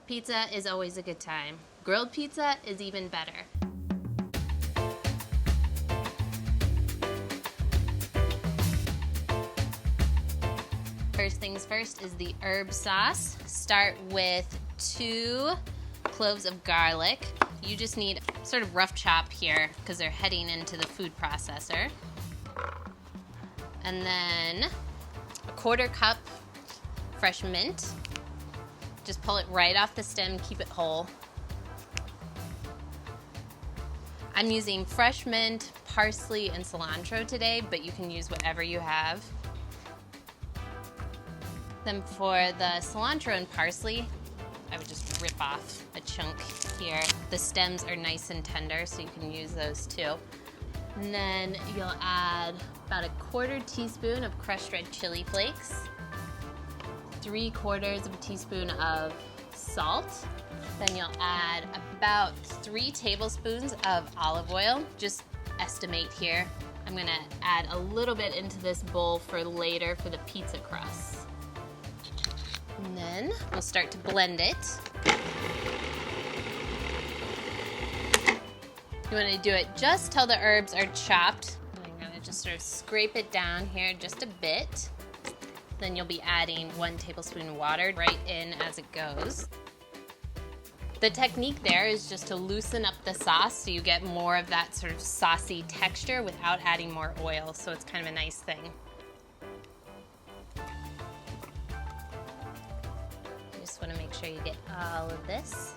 Pizza is always a good time. Grilled pizza is even better. First things first is the herb sauce. Start with 2 cloves of garlic. You just need sort of rough chop here because they're heading into the food processor. And then a 1/4 cup fresh mint. Just pull it right off the stem, keep it whole. I'm using fresh mint, parsley, and cilantro today, but you can use whatever you have. Then for the cilantro and parsley, I would just rip off a chunk here. The stems are nice and tender, so you can use those too. And then you'll add about a 1/4 teaspoon of crushed red chili flakes, 3/4 teaspoon of salt. Then you'll add about 3 tablespoons of olive oil. Just estimate here. I'm gonna add a little bit into this bowl for later for the pizza crust. And then we'll start to blend it. You want to do it just till the herbs are chopped. I'm going to just sort of scrape it down here just a bit. Then you'll be adding 1 tablespoon of water right in as it goes. The technique there is just to loosen up the sauce so you get more of that sort of saucy texture without adding more oil, so it's kind of a nice thing. You just want to make sure you get all of this.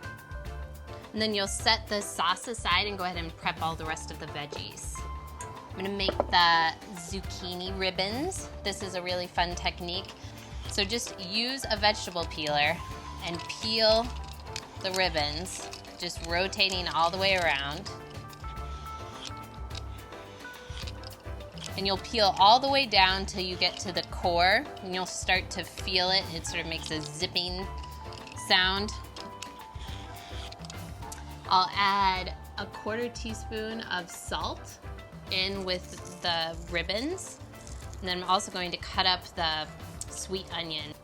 And then you'll set the sauce aside and go ahead and prep all the rest of the veggies. I'm gonna make the zucchini ribbons. This is a really fun technique. So just use a vegetable peeler and peel the ribbons, just rotating all the way around. And you'll peel all the way down till you get to the core, and you'll start to feel it. It sort of makes a zipping sound. I'll add a 1/4 teaspoon of salt in with the ribbons. And then I'm also going to cut up the sweet onion.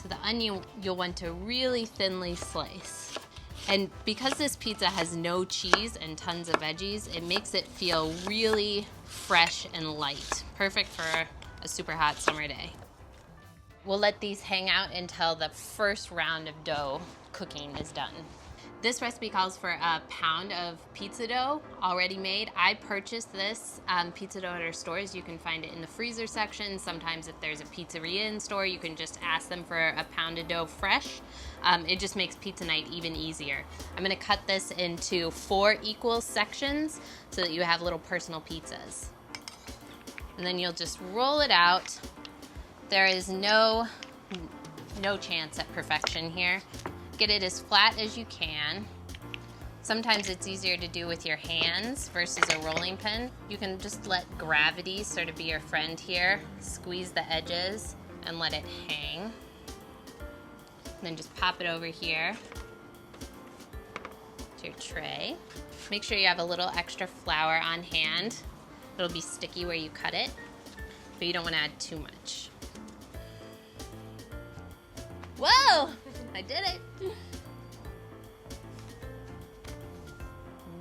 So the onion you'll want to really thinly slice. And because this pizza has no cheese and tons of veggies, it makes it feel really fresh and light. Perfect for a super hot summer day. We'll let these hang out until the first round of dough cooking is done. This recipe calls for a pound of pizza dough already made. I purchased this pizza dough at our stores. You can find it in the freezer section. Sometimes if there's a pizzeria in store, you can just ask them for a pound of dough fresh. It just makes pizza night even easier. I'm gonna cut this into 4 equal sections so that you have little personal pizzas. And then you'll just roll it out. There is no chance at perfection here. Get it as flat as you can. Sometimes it's easier to do with your hands versus a rolling pin. You can just let gravity sort of be your friend here. Squeeze the edges and let it hang. And then just pop it over here to your tray. Make sure you have a little extra flour on hand. It'll be sticky where you cut it, but you don't want to add too much. Whoa! I did it!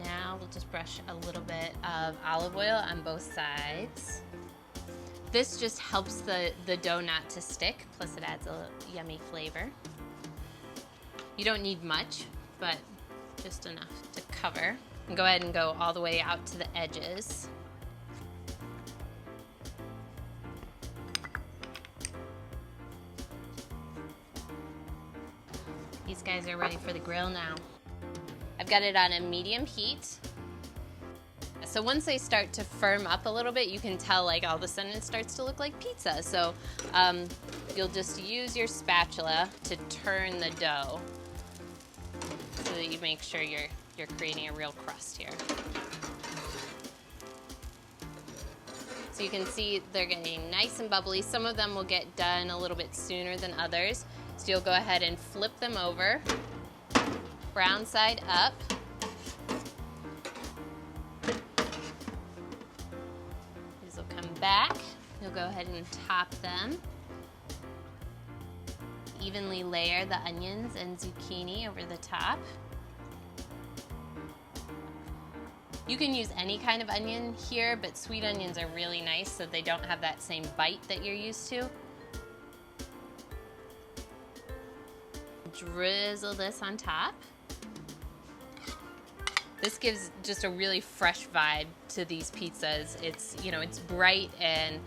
Now we'll just brush a little bit of olive oil on both sides. This just helps the dough not to stick, plus it adds a yummy flavor. You don't need much, but just enough to cover. And go ahead and go all the way out to the edges. These guys are ready for the grill now. I've got it on a medium heat. So once they start to firm up a little bit, you can tell like all of a sudden it starts to look like pizza. So you'll just use your spatula to turn the dough so that you make sure you're creating a real crust here. So you can see they're getting nice and bubbly. Some of them will get done a little bit sooner than others. So you'll go ahead and flip them over, brown side up. These will come back. You'll go ahead and top them. evenly layer the onions and zucchini over the top. You can use any kind of onion here, but sweet onions are really nice so they don't have that same bite that you're used to. Drizzle this on top. This gives just a really fresh vibe to these pizzas. It's, you know, it's bright and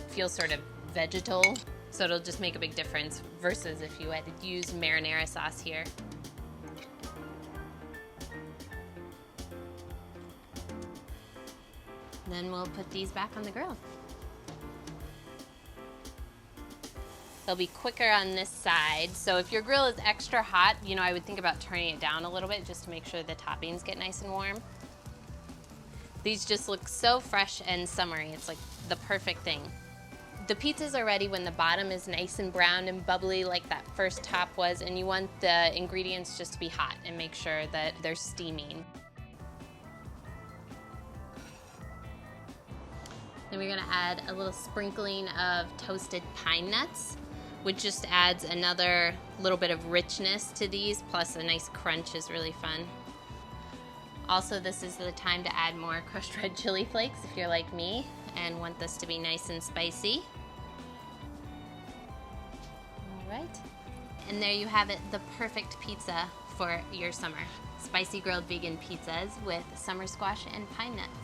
feels sort of vegetal, so it'll just make a big difference versus if you had used marinara sauce here. Then we'll put these back on the grill. They'll be quicker on this side. So if your grill is extra hot, you know, I would think about turning it down a little bit just to make sure the toppings get nice and warm. These just look so fresh and summery. It's like the perfect thing. The pizzas are ready when the bottom is nice and brown and bubbly like that first top was, and you want the ingredients just to be hot and make sure that they're steaming. Then we're gonna add a little sprinkling of toasted pine nuts, which just adds another little bit of richness to these, plus a nice crunch is really fun. Also, this is the time to add more crushed red chili flakes if you're like me and want this to be nice and spicy. All right, and there you have it, the perfect pizza for your summer. Spicy grilled vegan pizzas with summer squash and pine nuts.